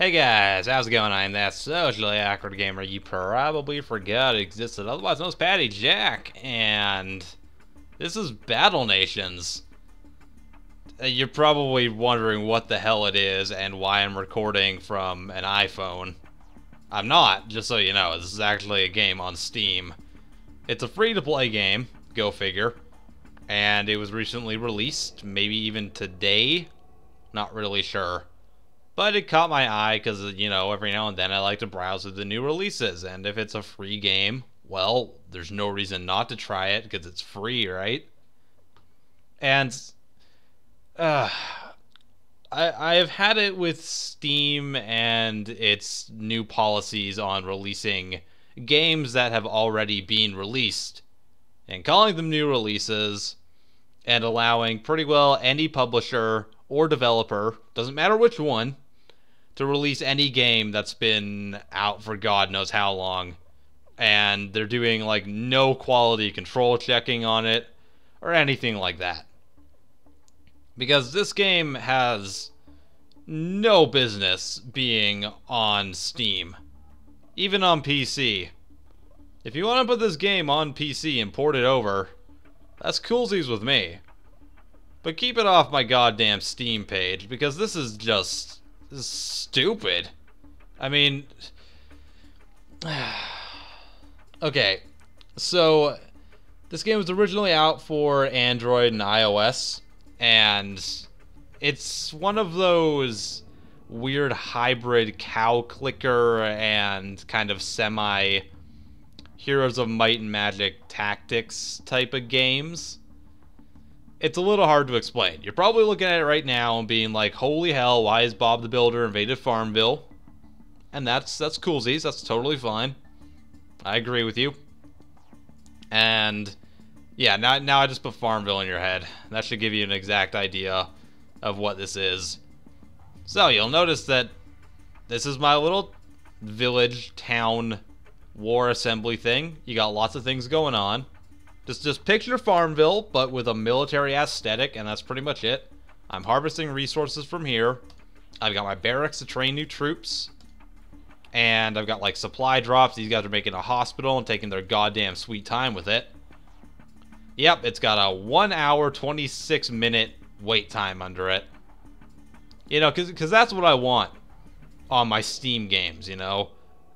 Hey guys, how's it going? I'm that socially awkward gamer you probably forgot existed, otherwise known as PattyJack, and this is Battle Nations. You're probably wondering what the hell it is and why I'm recording from an iPhone. I'm not, just so you know. This is actually a game on Steam. It's a free-to-play game, go figure, and it was recently released, maybe even today, not really sure. But it caught my eye because, you know, every now and then I like to browse through the new releases. And if it's a free game, well, there's no reason not to try it because it's free, right? And I have had it with Steam and its new policies on releasing games that have already been released and calling them new releases and allowing pretty well any publisher or developer, doesn't matter which one, to release any game that's been out for God knows how long, and they're doing like no quality control checking on it or anything like that, because this game has no business being on Steam, even on PC. If you want to put this game on PC and port it over, that's coolsies with me, but keep it off my goddamn Steam page, because this is just stupid. I mean, okay, so this game was originally out for Android and iOS, and it's one of those weird hybrid cow clicker and kind of semi Heroes of Might and Magic tactics type of games. It's a little hard to explain. You're probably looking at it right now and being like, holy hell, why is Bob the Builder invaded Farmville? And that's coolsies, that's totally fine. I agree with you. And yeah, now I just put Farmville in your head. That should give you an exact idea of what this is. So you'll notice that this is my little village, town, war assembly thing. You got lots of things going on. Just picture Farmville, but with a military aesthetic, and that's pretty much it. I'm harvesting resources from here. I've got my barracks to train new troops. And I've got, like, supply drops. These guys are making a hospital and taking their goddamn sweet time with it. Yep, it's got a 1 hour, 26 minute wait time under it. You know, because that's what I want on my Steam games, you know.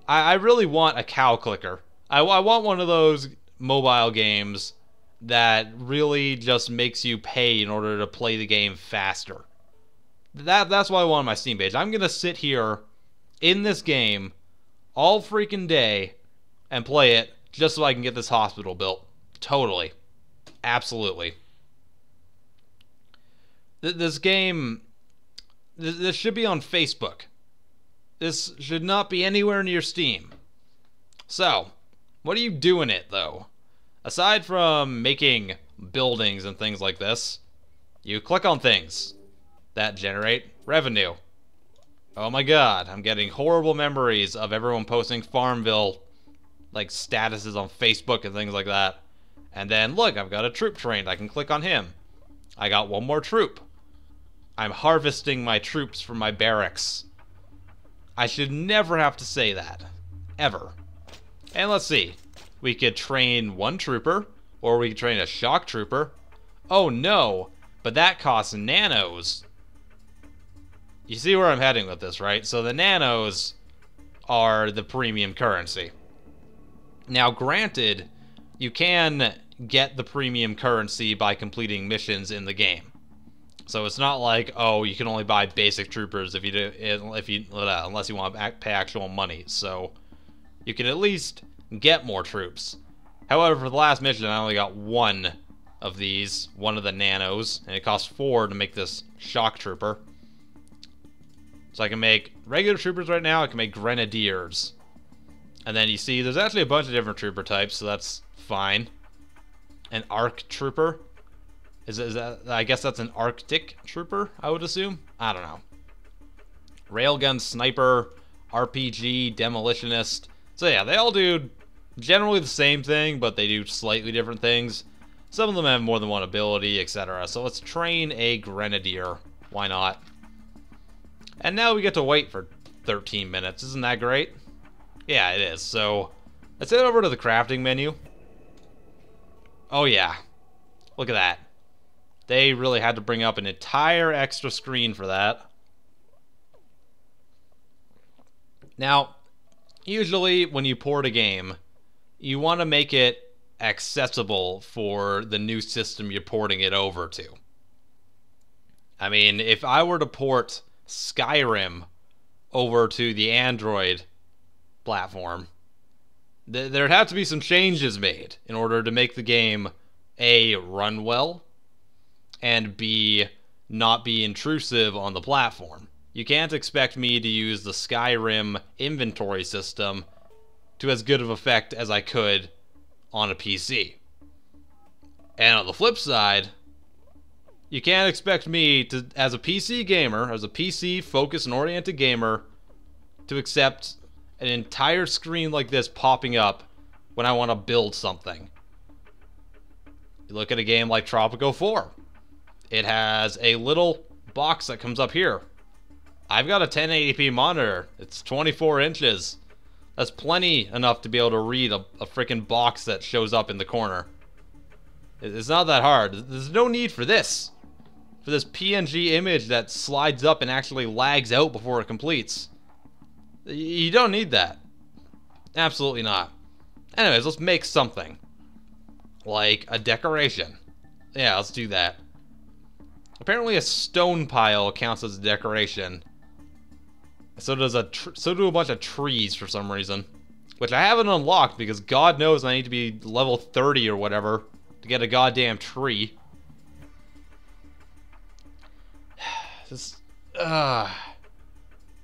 I really want a cow clicker. I want one of those mobile games that really just makes you pay in order to play the game faster. That's what I want on my Steam page. I'm gonna sit here in this game all freaking day and play it just so I can get this hospital built. Totally. Absolutely. This game, this should be on Facebook. This should not be anywhere near Steam. So, what do you do in it, though? Aside from making buildings and things like this, you click on things that generate revenue. Oh my god, I'm getting horrible memories of everyone posting Farmville, like, statuses on Facebook and things like that. And then, look, I've got a troop trained. I can click on him. I got one more troop. I'm harvesting my troops from my barracks. I should never have to say that. Ever. And let's see. We could train one trooper, or we could train a shock trooper. Oh no, but that costs nanos. You see where I'm heading with this, right? So the nanos are the premium currency. Now granted, you can get the premium currency by completing missions in the game. So it's not like, oh, you can only buy basic troopers if you do, unless you want to pay actual money. So you can at least get more troops. However, for the last mission, I only got one of these, one of the nanos, and it costs 4 to make this shock trooper. So I can make regular troopers right now. I can make grenadiers, and then you see there's actually a bunch of different trooper types, so that's fine. An arc trooper. Is that, I guess that's an Arctic trooper, I would assume. I don't know. Railgun sniper, RPG, demolitionist. So yeah, they all do generally the same thing, but they do slightly different things. Some of them have more than one ability, etc. So let's train a grenadier. Why not? And now we get to wait for 13 minutes. Isn't that great? Yeah, it is. So, let's head over to the crafting menu. Oh yeah. Look at that. They really had to bring up an entire extra screen for that. Now, usually when you port a game, you want to make it accessible for the new system you're porting it over to. I mean, if I were to port Skyrim over to the Android platform, there'd have to be some changes made in order to make the game A, run well, and B, not be intrusive on the platform. You can't expect me to use the Skyrim inventory system to as good of effect as I could on a PC. And on the flip side, you can't expect me to, as a PC gamer, as a PC focused and oriented gamer, to accept an entire screen like this popping up when I want to build something. You look at a game like Tropico 4. It has a little box that comes up here. I've got a 1080p monitor. It's 24 inches. That's plenty enough to be able to read a freaking box that shows up in the corner. It's not that hard. There's no need for this. For this PNG image that slides up and actually lags out before it completes. You don't need that. Absolutely not. Anyways, let's make something. Like a decoration. Yeah, let's do that. Apparently a stone pile counts as a decoration. So does so do a bunch of trees for some reason. Which I haven't unlocked because God knows I need to be level 30 or whatever to get a goddamn tree.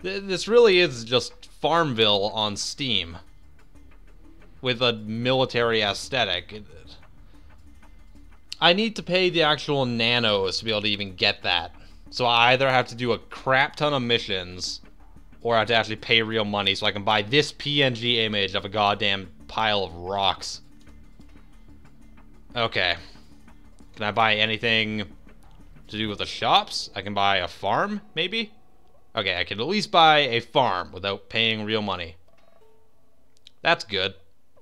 This really is just Farmville on Steam. With a military aesthetic. I need to pay the actual nanos to be able to even get that. So I either have to do a crap ton of missions, or I have to actually pay real money so I can buy this PNG image of a goddamn pile of rocks. Okay. Can I buy anything to do with the shops? I can buy a farm, maybe? Okay, I can at least buy a farm without paying real money. That's good.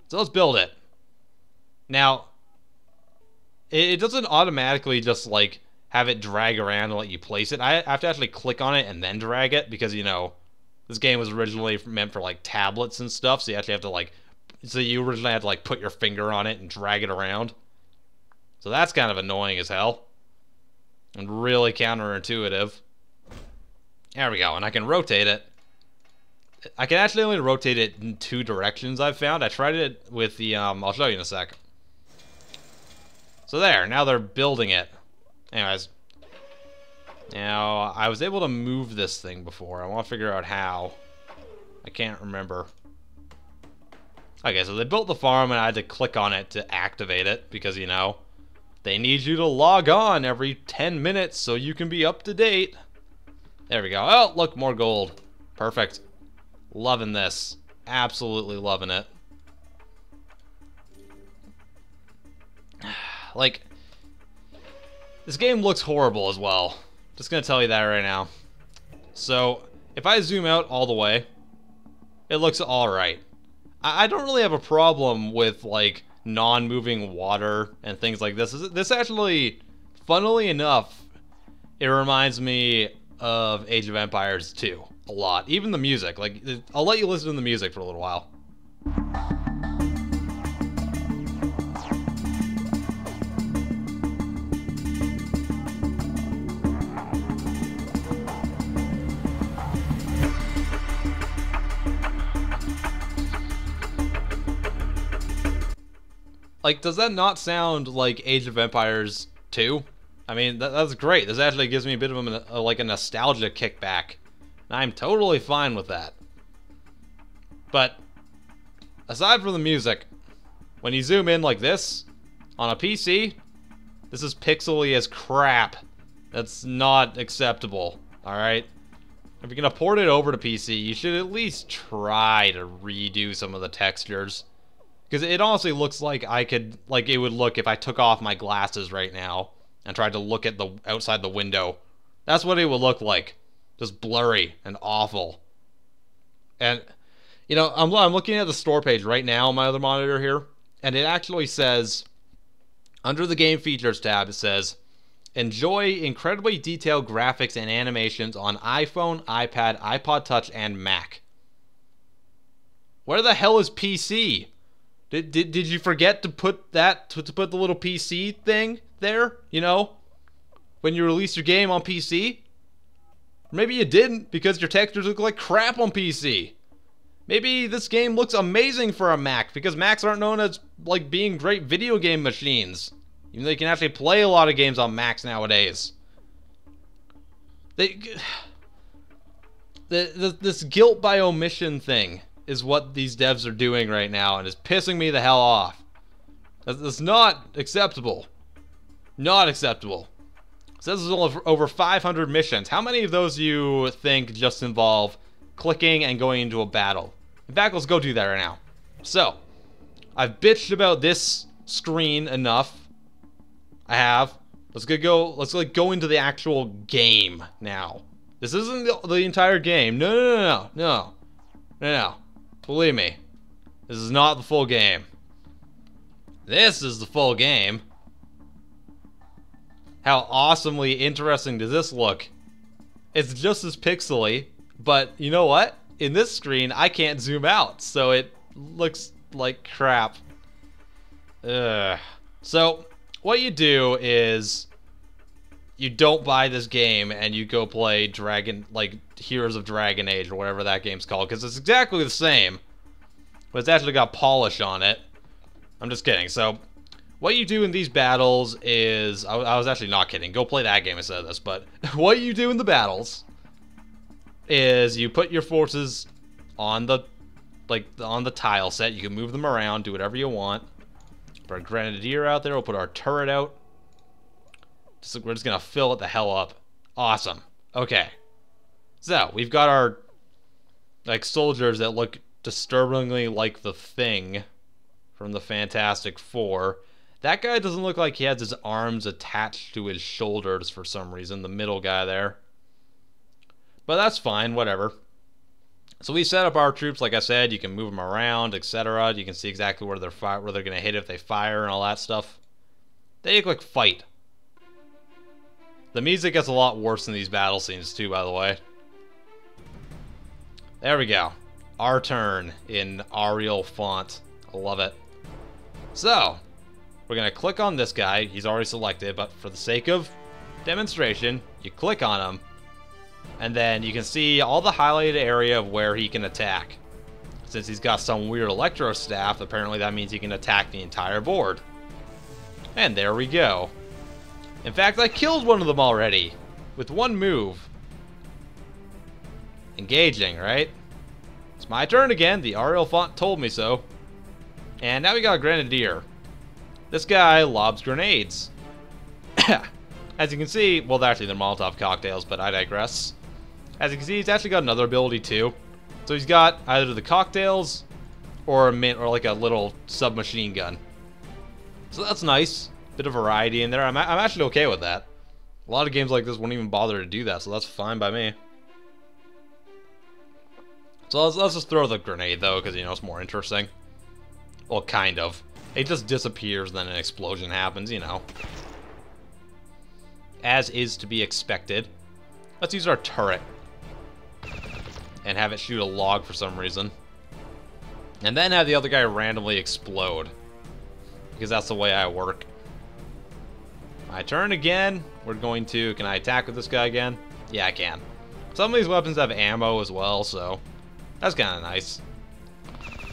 So let's build it. Now, it doesn't automatically just, like, have it drag around and let you place it. I have to actually click on it and then drag it because, you know, this game was originally meant for, like, tablets and stuff, so you actually have to, like, so you originally had to, like, put your finger on it and drag it around. So that's kind of annoying as hell. And really counterintuitive. There we go, and I can rotate it. I can actually only rotate it in 2 directions, I've found. I tried it with the, I'll show you in a sec. So there, now they're building it. Anyways. Now, I was able to move this thing before. I want to figure out how. I can't remember. Okay, so they built the farm and I had to click on it to activate it because, you know, they need you to log on every 10 minutes so you can be up to date. There we go. Oh, look, more gold. Perfect. Loving this. Absolutely loving it. Like, this game looks horrible as well. Just gonna tell you that right now. So, if I zoom out all the way, it looks alright. I don't really have a problem with, like, non-moving water and things like this. This actually, funnily enough, it reminds me of Age of Empires 2 a lot. Even the music. Like, I'll let you listen to the music for a little while. Like, does that not sound like Age of Empires 2? I mean, that's great. This actually gives me a bit of like a nostalgia kickback. And I'm totally fine with that. But, aside from the music, when you zoom in like this, on a PC, this is pixely as crap. That's not acceptable, alright? If you're gonna port it over to PC, you should at least try to redo some of the textures. Because it honestly looks like it would look if I took off my glasses right now and tried to look at the outside the window. That's what it would look like. Just blurry and awful. And, you know, I'm looking at the store page right now on my other monitor here, and it actually says, under the Game Features tab, it says, enjoy incredibly detailed graphics and animations on iPhone, iPad, iPod Touch, and Mac. Where the hell is PC? Did you forget to put that, to put the little PC thing there, you know, when you release your game on PC? Maybe you didn't, because your textures look like crap on PC. Maybe this game looks amazing for a Mac, because Macs aren't known as, like, being great video game machines. Even though you can actually play a lot of games on Macs nowadays. This guilt by omission thing is what these devs are doing right now, and is pissing me the hell off. That's not acceptable. Not acceptable. It says there's over 500 missions. How many of those do you think just involve clicking and going into a battle? In fact, let's go do that right now. So, I've bitched about this screen enough. I have. Let's go into the actual game now. This isn't the entire game. No. Believe me. This is not the full game. This is the full game. How awesomely interesting does this look? It's just as pixely, but you know what? In this screen, I can't zoom out, so it looks like crap. Ugh. So, what you do is you don't buy this game and you go play Heroes of Dragon Age or whatever that game's called, because it's exactly the same, but it's actually got polish on it. I'm just kidding. So, what you do in these battles is, I was actually not kidding. Go play that game instead of this. But what you do in the battles is you put your forces on the tile set. You can move them around, do whatever you want. Put our grenadier out there. We'll put our turret out. We're just gonna fill it the hell up. Awesome. Okay. So we've got our soldiers that look disturbingly like the Thing from the Fantastic Four. That guy doesn't look like he has his arms attached to his shoulders for some reason. The middle guy there. But that's fine. Whatever. So we set up our troops, like I said. You can move them around, etc. You can see exactly where they're going to hit if they fire and all that stuff. They look like fight. The music gets a lot worse in these battle scenes too, by the way. There we go. Our turn in Arial font. I love it. So, we're going to click on this guy. He's already selected, but for the sake of demonstration, you click on him. And then you can see all the highlighted area of where he can attack. Since he's got some weird electro staff, apparently that means he can attack the entire board. And there we go. In fact, I killed one of them already. With one move. Engaging, right? It's my turn again. The Arial font told me so. And now we got a Grenadier. This guy lobs grenades. As you can see, well, actually they're Molotov cocktails, but I digress. As you can see, he's actually got another ability too. So he's got either the cocktails or like a little submachine gun. So that's nice. Bit of variety in there. I'm actually okay with that. A lot of games like this won't even bother to do that, so that's fine by me. So let's just throw the grenade though, because you know it's more interesting. Well, kind of. It just disappears, then an explosion happens, you know. As is to be expected. Let's use our turret. And have it shoot a log for some reason. And then have the other guy randomly explode. Because that's the way I work. My turn again. We're going to... Can I attack with this guy again? Yeah, I can. Some of these weapons have ammo as well, so... That's kind of nice.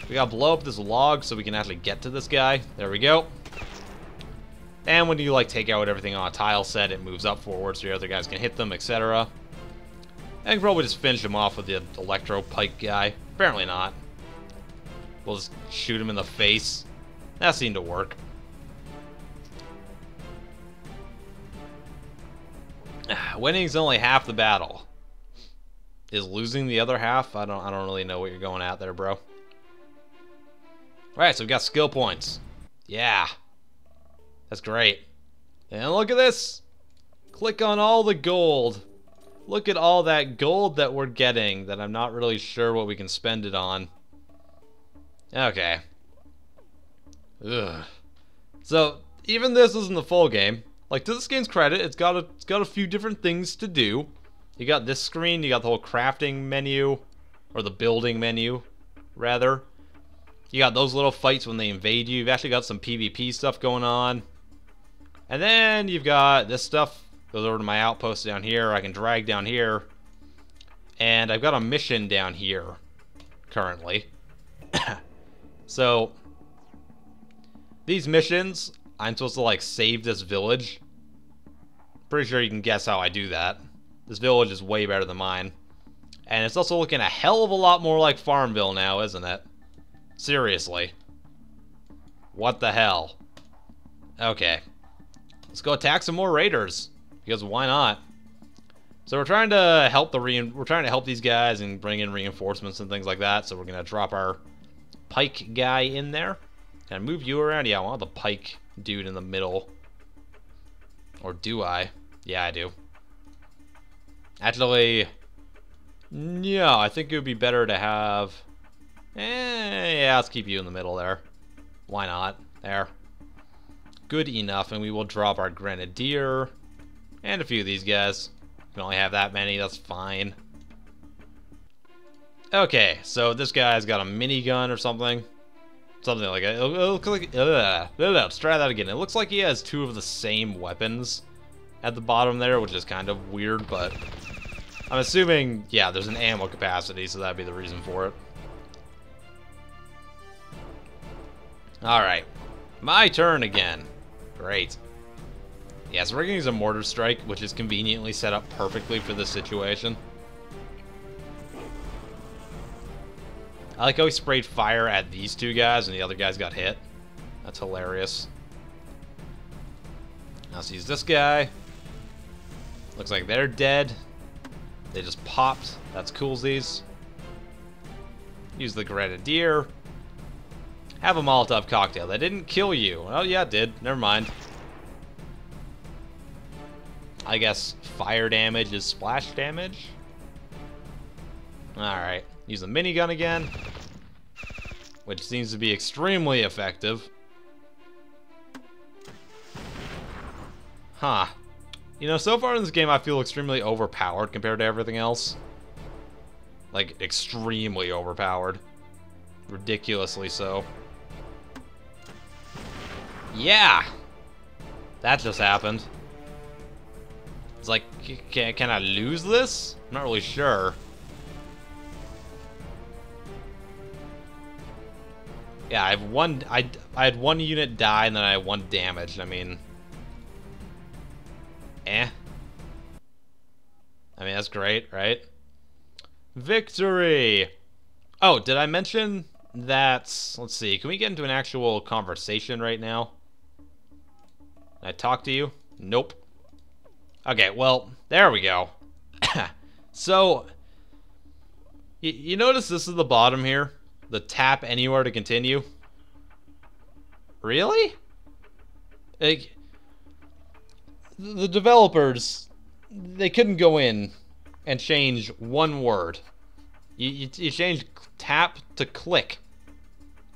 We gotta blow up this log so we can actually get to this guy. There we go. And when you take out everything on a tile set, it moves up forward so your other guys can hit them, etc. And you can probably just finish him off with the electro pike guy. Apparently not. We'll just shoot him in the face. That seemed to work. Winning's only half the battle. Is losing the other half? I don't really know what you're going at there, bro. Alright, so we've got skill points. Yeah. That's great. And look at this. Click on all the gold. Look at all that gold that we're getting that I'm not really sure what we can spend it on. Okay. Ugh. So, even this isn't the full game. Like, to this game's credit, it's got a few different things to do. You got this screen, you got the whole crafting menu, or the building menu, rather. You got those little fights when they invade you. You've actually got some PvP stuff going on. And then you've got this stuff. Goes over to my outpost down here. I can drag down here. And I've got a mission down here, currently. So, these missions, I'm supposed to, like, save this village. Pretty sure you can guess how I do that. This village is way better than mine. And it's also looking a hell of a lot more like Farmville now, isn't it? Seriously. What the hell? Okay. Let's go attack some more raiders. Because why not? So we're trying to help these guys and bring in reinforcements and things like that. So we're gonna drop our pike guy in there. Can I move you around? Yeah, I want the pike dude in the middle. Or do I? Yeah, I do. Actually, yeah, I think it would be better to have... yeah, let's keep you in the middle there. Why not? There. Good enough, and we will drop our grenadier. And a few of these guys. We can only have that many, that's fine. Okay, so this guy's got a minigun or something. Something like it. Let's try that again. It looks like he has two of the same weapons at the bottom there, which is kind of weird, but I'm assuming, yeah, there's an ammo capacity, so that'd be the reason for it. Alright. My turn again. Great. Yeah, so we're gonna use a mortar strike, which is conveniently set up perfectly for this situation. I like how he sprayed fire at these two guys and the other guys got hit. That's hilarious. Now let's use this guy. Looks like they're dead. They just popped. That's coolsies. Use the grenadier. Have a Molotov cocktail. That didn't kill you. Oh yeah, it did. Never mind. I guess fire damage is splash damage. Alright. Use the minigun again. Which seems to be extremely effective. Huh. You know, so far in this game I feel extremely overpowered compared to everything else. Like, extremely overpowered. Ridiculously so. Yeah! That just happened. It's like, can I lose this? I'm not really sure. Yeah, I have one. I had one unit die, and then I had one damaged. I mean, I mean, that's great, right? Victory! Oh, did I mention that? Let's see. Can we get into an actual conversation right now? Can I talk to you? Nope. Okay, well, there we go. So, you notice this is the bottom here? The tap anywhere to continue? Really? Like, the developers, they couldn't go in and change one word. You change tap to click.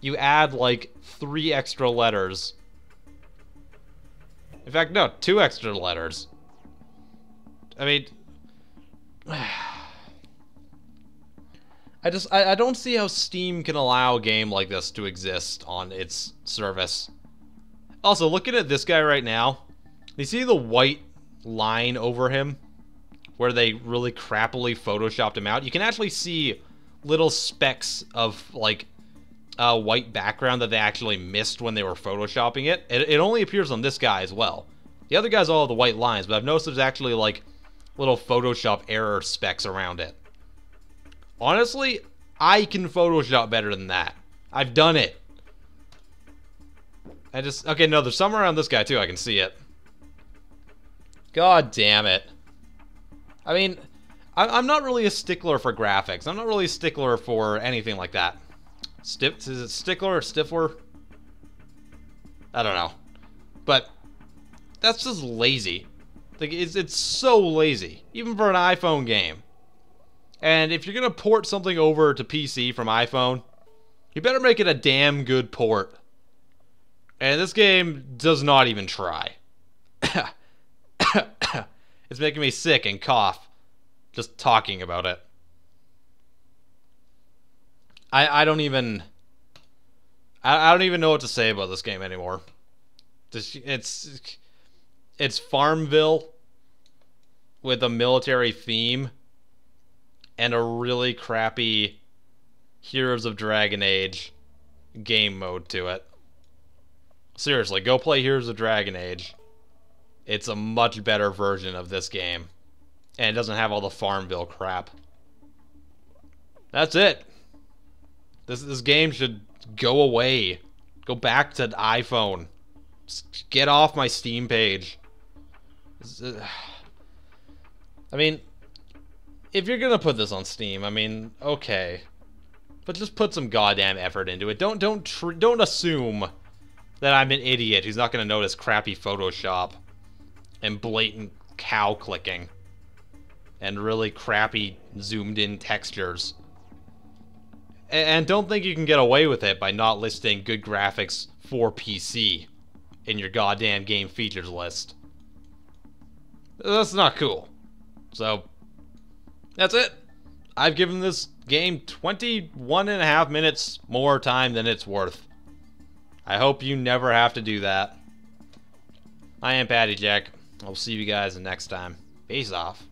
You add like 3 extra letters. In fact, no, 2 extra letters. I mean, I don't see how Steam can allow a game like this to exist on its service. Also, looking at this guy right now, you see the white line over him where they really crappily photoshopped him out? You can actually see little specks of like white background that they actually missed when they were photoshopping it. It only appears on this guy as well. The other guys all have the white lines, but I've noticed there's actually like little Photoshop error specks around it. Honestly, I can Photoshop better than that. I've done it. Okay, no, there's some around this guy too, I can see it. God damn it. I mean, I'm not really a stickler for graphics. I'm not really a stickler for anything like that. Is it stickler or stifler? I don't know. But that's just lazy. Like, it's so lazy, even for an iPhone game. And if you're gonna port something over to PC from iPhone, you better make it a damn good port. And this game does not even try. It's making me sick and cough just talking about it. I don't even know what to say about this game anymore. It's Farmville with a military theme and a really crappy Heroes of Dragon Age game mode to it. Seriously, go play Heroes of Dragon Age. It's a much better version of this game. And it doesn't have all the Farmville crap. That's it. This game should go away. Go back to iPhone. Just get off my Steam page. I mean, if you're gonna put this on Steam, I mean, okay. But just put some goddamn effort into it. Don't assume that I'm an idiot who's not gonna notice crappy Photoshop and blatant cow clicking and really crappy zoomed in textures. And don't think you can get away with it by not listing good graphics for PC in your goddamn game features list. That's not cool. So, that's it. I've given this game 21.5 minutes more time than it's worth. I hope you never have to do that. I am PattyJack. I'll see you guys next time. Peace off.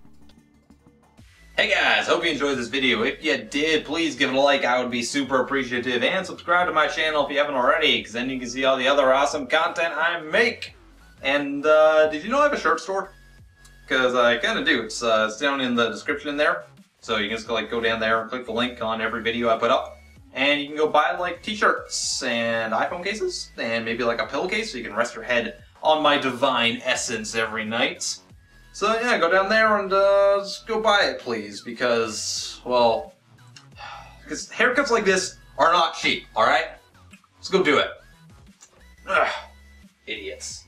Hey guys, hope you enjoyed this video. If you did, please give it a like. I would be super appreciative. And subscribe to my channel if you haven't already, because then you can see all the other awesome content I make. And did you know I have a shirt store? Because I kind of do. It's down in the description there. So you can just go down there and click the link on every video I put up. And you can go buy like t-shirts and iPhone cases and maybe like a pillowcase so you can rest your head on my divine essence every night. So yeah, go down there and just go buy it, please, because, well, because haircuts like this are not cheap, alright? Let's go do it. Ugh, idiots.